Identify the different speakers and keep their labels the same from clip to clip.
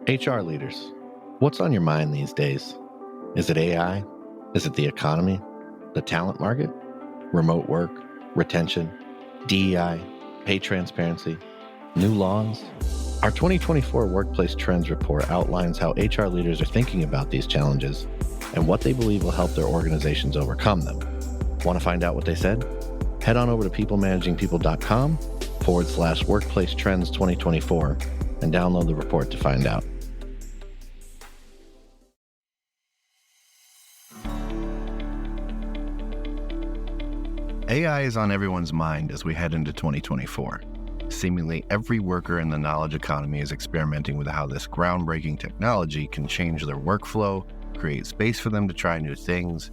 Speaker 1: HR leaders, what's on your mind these days? Is it AI? Is it the economy? The talent market? Remote work? Retention? DEI? Pay transparency? New laws? Our 2024 Workplace Trends Report outlines how HR leaders are thinking about these challenges and what they believe will help their organizations overcome them. Want to find out what they said? Head on over to peoplemanagingpeople.com/Workplace Trends 2024 and download the report to find out.
Speaker 2: AI is on everyone's mind as we head into 2024. Seemingly every worker in the knowledge economy is experimenting with how this groundbreaking technology can change their workflow, create space for them to try new things,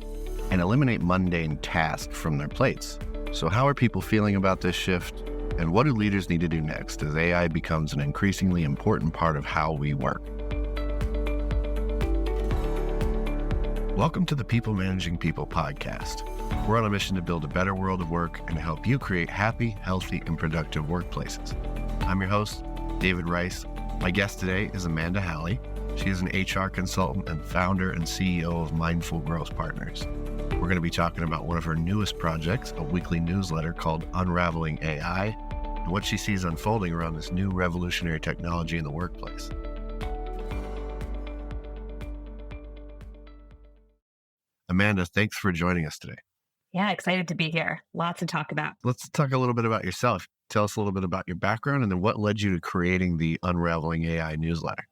Speaker 2: and eliminate mundane tasks from their plates. So how are people feeling about this shift? And what do leaders need to do next as AI becomes an increasingly important part of how we work? Welcome to the People Managing People podcast. We're on a mission to build a better world of work and to help you create happy, healthy, and productive workplaces. I'm your host, David Rice. My guest today is Amanda Halle. She is an HR consultant and founder and CEO of Mindful Growth Partners. We're going to be talking about one of her newest projects, a weekly newsletter called Unraveling AI, and what she sees unfolding around this new revolutionary technology in the workplace. Amanda, thanks for joining us today.
Speaker 3: Yeah, excited to be here. Lots to talk about.
Speaker 2: Let's talk a little bit about yourself. Tell us a little bit about your background and then what led you to creating the Unraveling AI newsletter.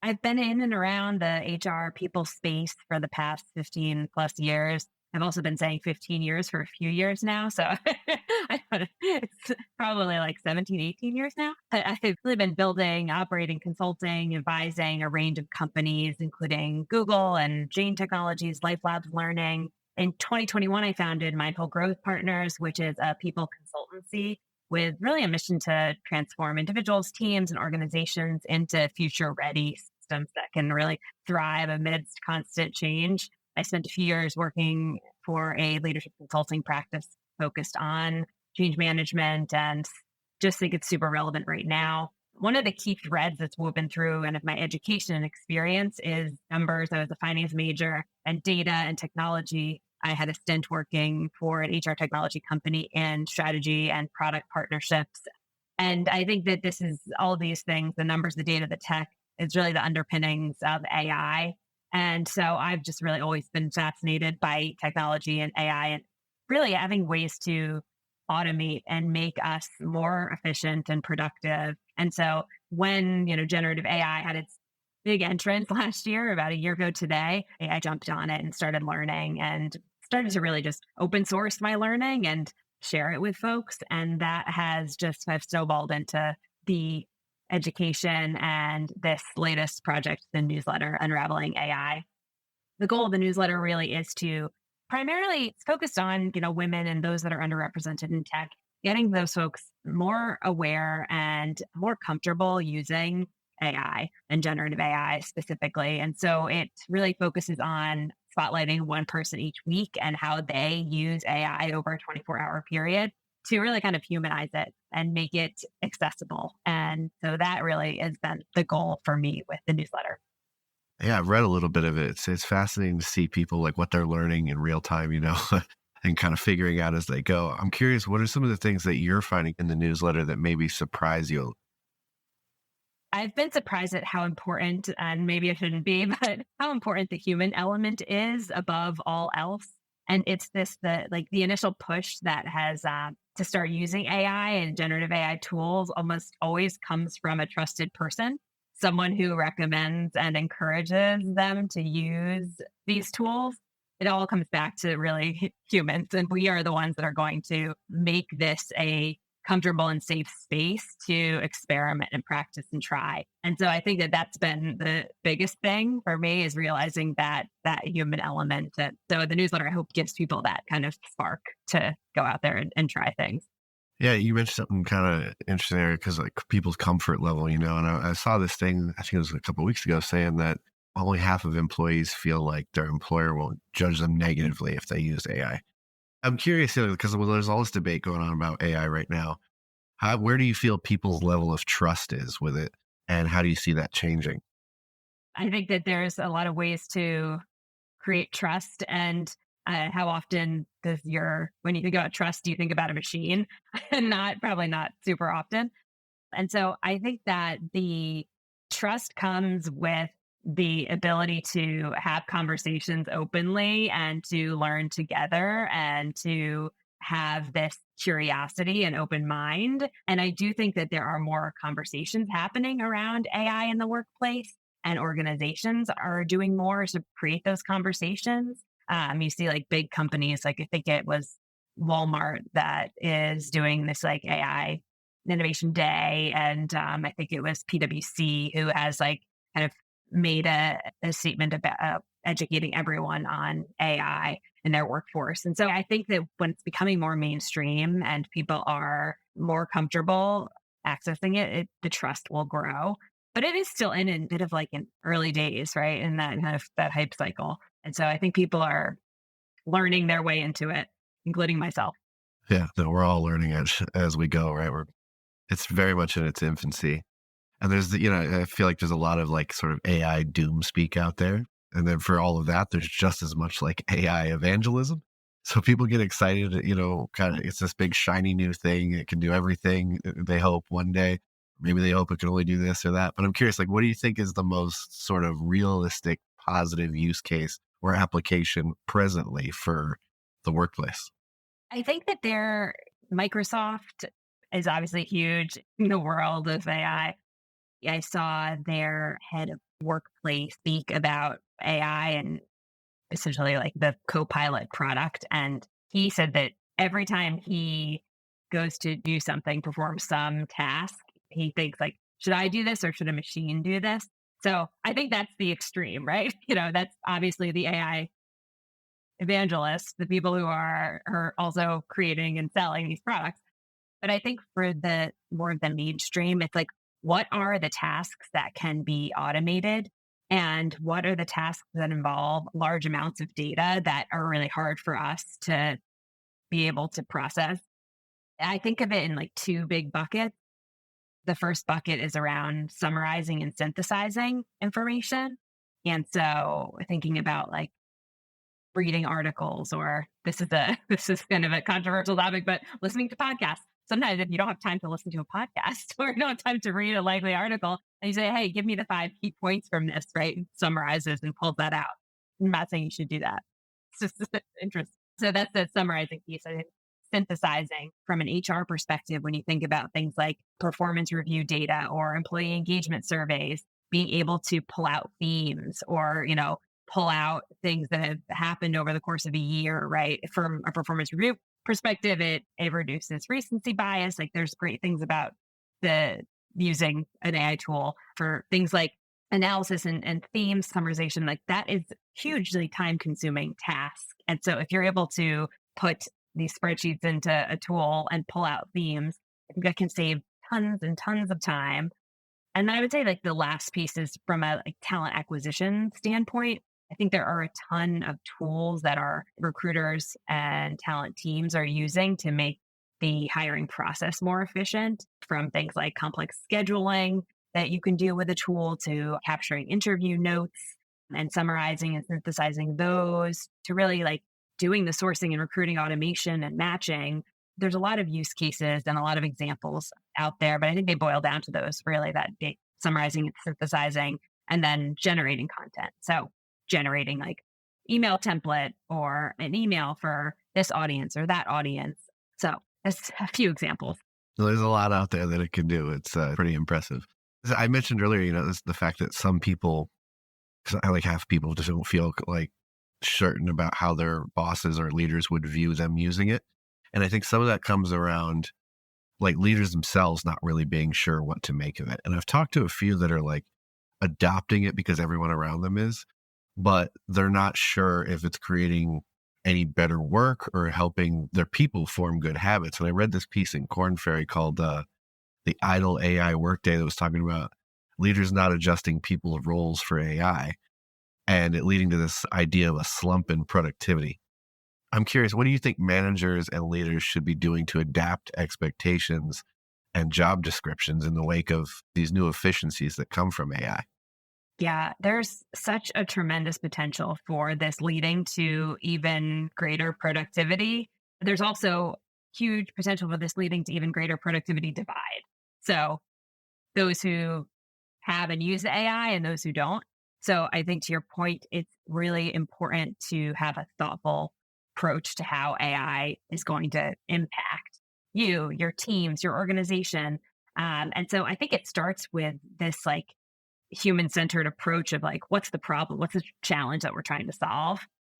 Speaker 3: I've been in and around the HR people space for the past 15 plus years. I've also been saying 15 years for a few years now. So it's probably like 17, 18 years now. I've really been building, operating, consulting, advising a range of companies, including Google and Jane Technologies, Life Labs Learning. In 2021, I founded Mindful Growth Partners, which is a people consultancy with really a mission to transform individuals, teams, and organizations into future-ready systems that can really thrive amidst constant change. I spent a few years working for a leadership consulting practice focused on change management and just think it's super relevant right now. One of the key threads that's woven through and of my education and experience is numbers. I was a finance major and data and technology. I had a stint working for an HR technology company in strategy and product partnerships. And I think that this is all these things, the numbers, the data, the tech, is really the underpinnings of AI. And so I've just really always been fascinated by technology and AI and really having ways to automate and make us more efficient and productive. And so when, generative AI had its big entrance last year, about a year ago today, I jumped on it and started learning and started to really just open source my learning and share it with folks. And that has just kind of snowballed into the education and this latest project, the newsletter, Unraveling AI. The goal of the newsletter really is to primarily focus on, women and those that are underrepresented in tech, getting those folks more aware and more comfortable using AI and generative AI specifically. And so it really focuses on spotlighting one person each week and how they use AI over a 24-hour period to really kind of humanize it and make it accessible. And so that really has been the goal for me with the newsletter.
Speaker 2: Yeah, I've read a little bit of it. It's fascinating to see people like what they're learning in real time, and kind of figuring out as they go. I'm curious, what are some of the things that you're finding in the newsletter that maybe surprise you?
Speaker 3: I've been surprised at how important, and maybe it shouldn't be, but how important the human element is above all else. And it's the initial push that has to start using AI and generative AI tools almost always comes from a trusted person, someone who recommends and encourages them to use these tools. It all comes back to really humans, and we are the ones that are going to make this a comfortable and safe space to experiment and practice and try. And so I think that that's been the biggest thing for me, is realizing that human element. And so the newsletter, I hope, gives people that kind of spark to go out there and try things.
Speaker 2: Yeah, you mentioned something kind of interesting there because like people's comfort level, and I saw this thing, I think it was a couple of weeks ago, saying that only half of employees feel like their employer will judge them negatively if they use AI. I'm curious, because there's all this debate going on about AI right now. Where do you feel people's level of trust is with it, and how do you see that changing?
Speaker 3: I think that there's a lot of ways to create trust. And how often when you think about trust, do you think about a machine? And probably not super often. And so I think that the trust comes with the ability to have conversations openly and to learn together and to have this curiosity and open mind. And I do think that there are more conversations happening around AI in the workplace, and organizations are doing more to create those conversations. You see like big companies, like I think it was Walmart that is doing this like AI Innovation Day. And I think it was PwC who has like kind of made a statement about educating everyone on AI in their workforce. And so I think that when it's becoming more mainstream and people are more comfortable accessing the trust will grow. But it is still in a bit of like in early days, right? In that kind of that hype cycle. And so I think people are learning their way into it, including myself.
Speaker 2: Yeah, no, we're all learning it as we go, right? It's very much in its infancy. And I feel like there's a lot of like sort of AI doom speak out there. And then for all of that, there's just as much like AI evangelism. So people get excited, kind of it's this big shiny new thing. It can do everything they hope one day. Maybe they hope it can only do this or that. But I'm curious, like, what do you think is the most sort of realistic, positive use case or application presently for the workplace?
Speaker 3: I think that Microsoft is obviously huge in the world of AI. I saw their head of workplace speak about AI and essentially like the Copilot product. And he said that every time he goes to do something, perform some task, he thinks like, should I do this or should a machine do this? So I think that's the extreme, right? That's obviously the AI evangelists, the people who are also creating and selling these products. But I think for the more of the mainstream, it's like, what are the tasks that can be automated? And what are the tasks that involve large amounts of data that are really hard for us to be able to process? I think of it in like two big buckets. The first bucket is around summarizing and synthesizing information. And so thinking about like reading articles, or this is kind of a controversial topic, but listening to podcasts. Sometimes if you don't have time to listen to a podcast or you don't have time to read a likely article, and you say, hey, give me the 5 key points from this, right? And summarizes and pulls that out. I'm not saying you should do that. It's just interesting. So that's the summarizing piece. I think synthesizing from an HR perspective, when you think about things like performance review data or employee engagement surveys, being able to pull out themes or, pull out things that have happened over the course of a year, right? From a performance review perspective, it reduces recency bias. Like there's great things about using an AI tool for things like analysis and theme summarization. Like that is hugely time consuming task. And so if you're able to put these spreadsheets into a tool and pull out themes, I think that can save tons and tons of time. And then I would say like the last piece is from a talent acquisition standpoint. I think there are a ton of tools that our recruiters and talent teams are using to make the hiring process more efficient, from things like complex scheduling that you can do with a tool to capturing interview notes and summarizing and synthesizing those to really like doing the sourcing and recruiting automation and matching. There's a lot of use cases and a lot of examples out there, but I think they boil down to those really, that summarizing and synthesizing and then generating content. So generating like email template or an email for this audience or that audience. So that's a few examples.
Speaker 2: There's a lot out there that it can do. It's pretty impressive. I mentioned earlier, the fact that some people, like half people just don't feel like certain about how their bosses or leaders would view them using it. And I think some of that comes around like leaders themselves not really being sure what to make of it. And I've talked to a few that are like adopting it because everyone around them is, but they're not sure if it's creating any better work or helping their people form good habits. And I read this piece in Korn Ferry called the Idle AI Workday that was talking about leaders not adjusting people's roles for AI and it leading to this idea of a slump in productivity. I'm curious, what do you think managers and leaders should be doing to adapt expectations and job descriptions in the wake of these new efficiencies that come from AI?
Speaker 3: Yeah, there's such a tremendous potential for this leading to even greater productivity. There's also huge potential for this leading to even greater productivity divide. So those who have and use the AI and those who don't. So I think to your point, it's really important to have a thoughtful approach to how AI is going to impact you, your teams, your organization. And so I think it starts with this like human centered approach of like, what's the problem? What's the challenge that we're trying to solve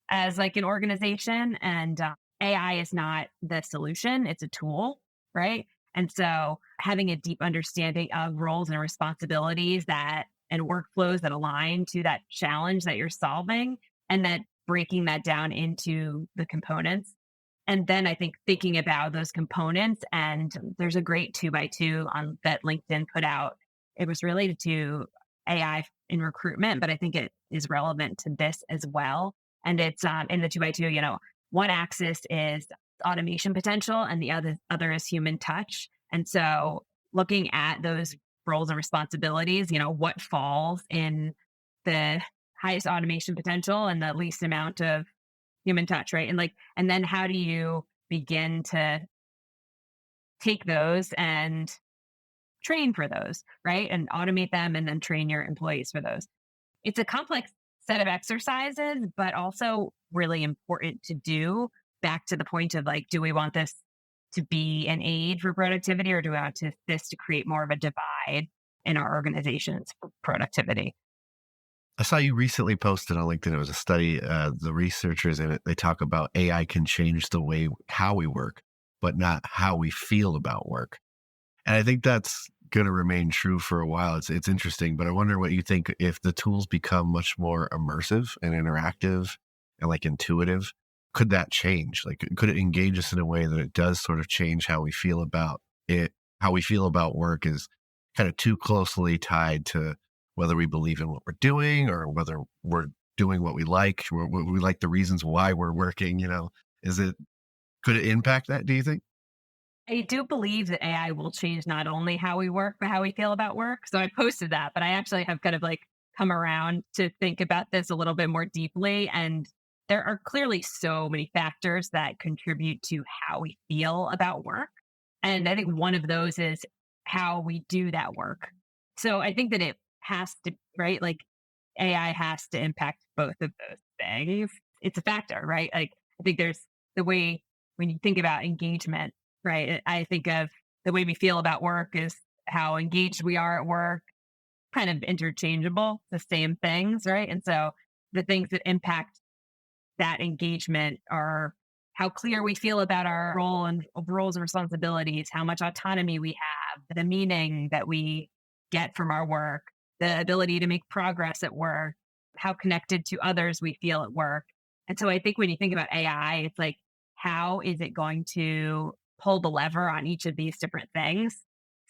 Speaker 3: as like an organization? And AI is not the solution, it's a tool, right? And so having a deep understanding of roles and responsibilities that and workflows that align to that challenge that you're solving, and then breaking that down into the components. And then I think thinking about those components, and there's a great 2x2 on that LinkedIn put out. It was related to AI in recruitment, but I think it is relevant to this as well. And it's in the 2x2, one axis is automation potential and the other is human touch. And so looking at those roles and responsibilities, what falls in the highest automation potential and the least amount of human touch, right? And then how do you begin to take those and train for those, right? And automate them and then train your employees for those. It's a complex set of exercises, but also really important to do. Back to the point of like, do we want this to be an aid for productivity, or do we want this to create more of a divide in our organizations for productivity?
Speaker 2: I saw you recently posted on LinkedIn. It was a study. The researchers in it, they talk about AI can change the way how we work, but not how we feel about work. And I think that's going to remain true for a while. It's interesting, but I wonder what you think if the tools become much more immersive and interactive and like intuitive, could that change? Like, could it engage us in a way that it does sort of change how we feel about it? How we feel about work is kind of too closely tied to whether we believe in what we're doing or whether we're doing what we like, or we like the reasons why we're working, could it impact that, do you think?
Speaker 3: I do believe that AI will change not only how we work, but how we feel about work. So I posted that, but I actually have kind of like come around to think about this a little bit more deeply. And there are clearly so many factors that contribute to how we feel about work. And I think one of those is how we do that work. So I think that it has to, right? Like AI has to impact both of those things. It's a factor, right? Like I think there's the way when you think about engagement, right? I think of the way we feel about work is how engaged we are at work, kind of interchangeable, the same things, right? And so the things that impact that engagement are how clear we feel about our roles and responsibilities, how much autonomy we have, the meaning that we get from our work, the ability to make progress at work, how connected to others we feel at work. And so I think when you think about AI, it's like, how is it going to pull the lever on each of these different things?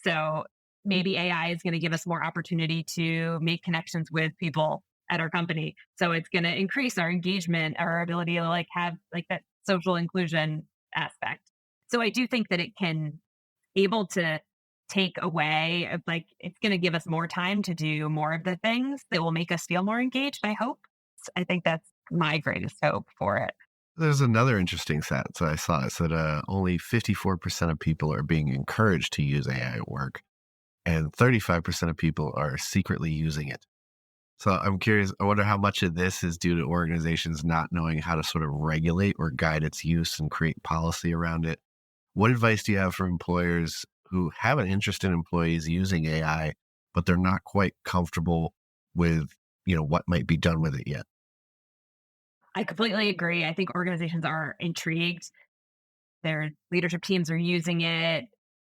Speaker 3: So maybe AI is going to give us more opportunity to make connections with people at our company. So it's going to increase our engagement, our ability to like have like that social inclusion aspect. So I do think that it can able to take away of like, it's going to give us more time to do more of the things that will make us feel more engaged, I hope. I think that's my greatest hope for it.
Speaker 2: There's another interesting stat that I saw. It said only 54% of people are being encouraged to use AI at work, and 35% of people are secretly using it. So I'm curious, I wonder how much of this is due to organizations not knowing how to sort of regulate or guide its use and create policy around it. What advice do you have for employers who have an interest in employees using AI, but they're not quite comfortable with, what might be done with it yet?
Speaker 3: I completely agree. I think organizations are intrigued. Their leadership teams are using it.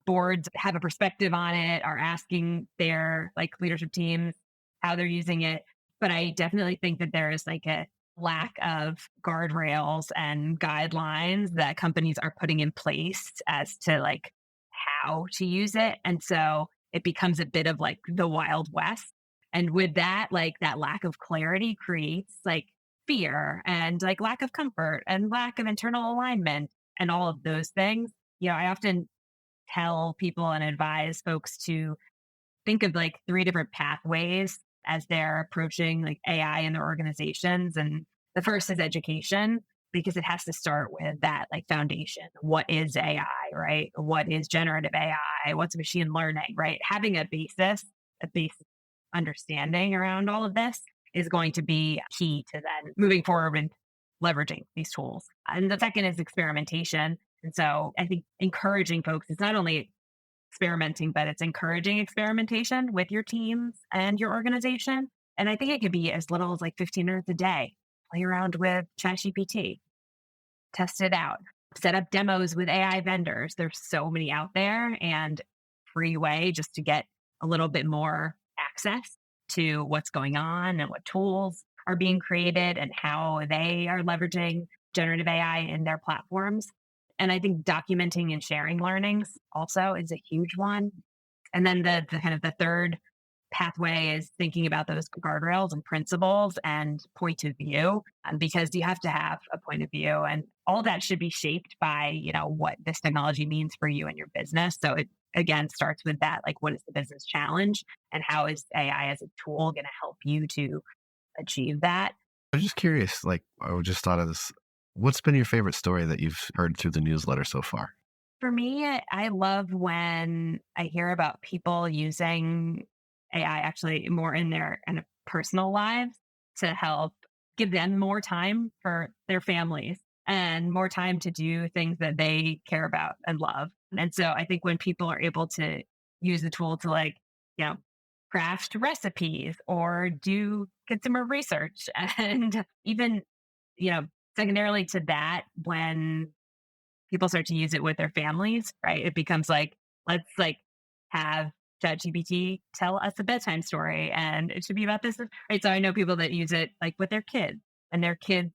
Speaker 3: Boards have a perspective on it, are asking their like leadership teams how they're using it. But I definitely think that there is like a lack of guardrails and guidelines that companies are putting in place as to like how to use it. And so it becomes a bit of like the Wild West. And with that, like that lack of clarity creates like fear and like lack of comfort and lack of internal alignment and all of those things. I often tell people and advise folks to think of like three different pathways as they're approaching like AI in their organizations. And the first is education, because it has to start with that like foundation. What is AI, right? What is generative AI? What's machine learning, right? Having a basic understanding around all of this is going to be key to then moving forward and leveraging these tools. And the second is experimentation. And so I think encouraging folks is not only experimenting, but it's encouraging experimentation with your teams and your organization. And I think it could be as little as like 15 minutes a day. Play around with ChatGPT, test it out, set up demos with AI vendors. There's so many out there, and free way just to get a little bit more access to what's going on and what tools are being created and how they are leveraging generative AI in their platforms. And I think documenting and sharing learnings also is a huge one. And then the kind of the third pathway is thinking about those guardrails and principles and point of view, because you have to have a point of view, and all that should be shaped by, what this technology means for you and your business. So it again starts with that, like, what is the business challenge and how is AI as a tool going to help you to achieve that?
Speaker 2: I'm just curious, like, I just thought of this. What's been your favorite story that you've heard through the newsletter so far?
Speaker 3: For me, I love when I hear about people using AI actually more in their kind of personal lives to help give them more time for their families and more time to do things that they care about and love. And so I think when people are able to use the tool to, like, craft recipes or do consumer research, and even, secondarily to that, when people start to use it with their families, right? It becomes like, let's like have ChatGPT tell us a bedtime story, and it should be about this, right? So I know people that use it like with their kids, and their kids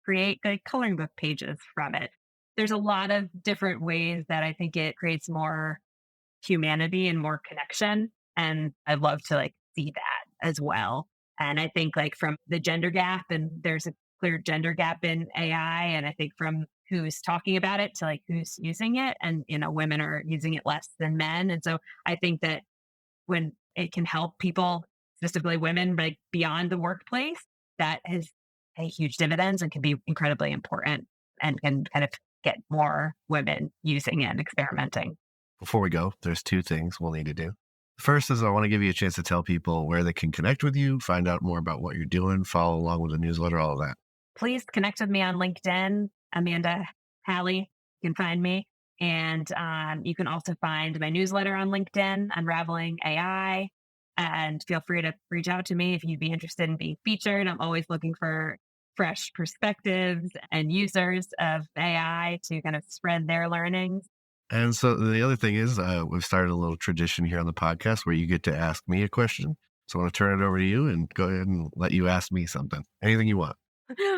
Speaker 3: create like coloring book pages from it. There's a lot of different ways that I think it creates more humanity and more connection. And I'd love to like see that as well. And I think like from the gender gap, and there's a clear gender gap in AI. And I think from who's talking about it to like who's using it, and, women are using it less than men. And so I think that when it can help people, specifically women, like beyond the workplace, that has a huge dividends and can be incredibly important and can kind of get more women using it and experimenting.
Speaker 2: Before we go, there's two things we'll need to do. First is I want to give you a chance to tell people where they can connect with you, find out more about what you're doing, follow along with the newsletter, all of that.
Speaker 3: Please connect with me on LinkedIn, Amanda Halle. You can find me. And you can also find my newsletter on LinkedIn, Unraveling AI. And feel free to reach out to me if you'd be interested in being featured. I'm always looking for fresh perspectives and users of AI to kind of spread their learnings.
Speaker 2: And so the other thing is we've started a little tradition here on the podcast where you get to ask me a question. So I want to turn it over to you and go ahead and let you ask me something, anything you want.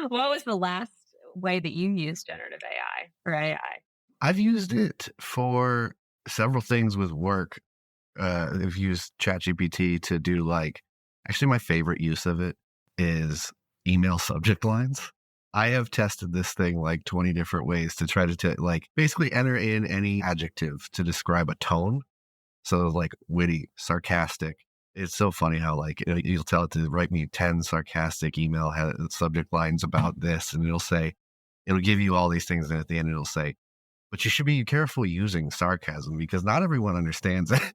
Speaker 3: What was the last way that you used generative AI or AI?
Speaker 2: I've used it for several things with work. I've used ChatGPT to do actually my favorite use of it is email subject lines. I have tested this thing like 20 different ways to try to basically enter in any adjective to describe a tone. So like witty, sarcastic. It's so funny how you'll tell it to write me 10 sarcastic email subject lines about this, and it'll give you all these things, and at the end it'll say, but you should be careful using sarcasm because not everyone understands it.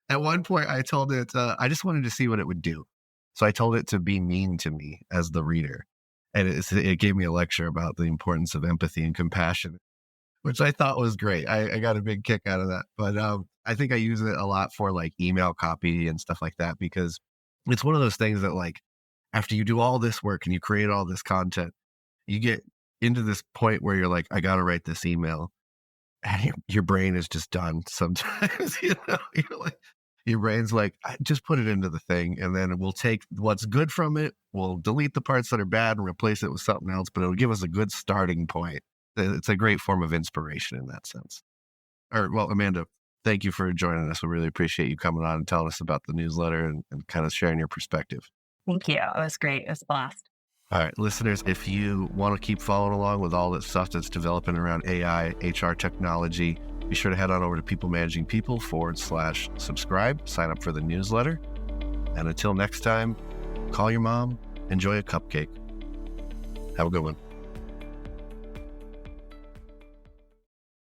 Speaker 2: At one point I told it, I just wanted to see what it would do. So I told it to be mean to me as the reader. And it gave me a lecture about the importance of empathy and compassion, which I thought was great. I got a big kick out of that. But I think I use it a lot for email copy and stuff like that, because it's one of those things that after you do all this work and you create all this content, you get into this point where you're like, I got to write this email. And your brain is just done sometimes, you're like, your brain's like, just put it into the thing, and then we'll take what's good from it, we'll delete the parts that are bad and replace it with something else, but it'll give us a good starting point. It's a great form of inspiration in that sense. Well, Amanda, thank you for joining us. We really appreciate you coming on and telling us about the newsletter and kind of sharing your perspective.
Speaker 3: Thank you. It was great. It was a blast.
Speaker 2: All right, listeners, if you want to keep following along with all that stuff that's developing around AI, HR technology, be sure to head on over to peoplemanagingpeople.com/subscribe, sign up for the newsletter. And until next time, call your mom, enjoy a cupcake. Have a good one.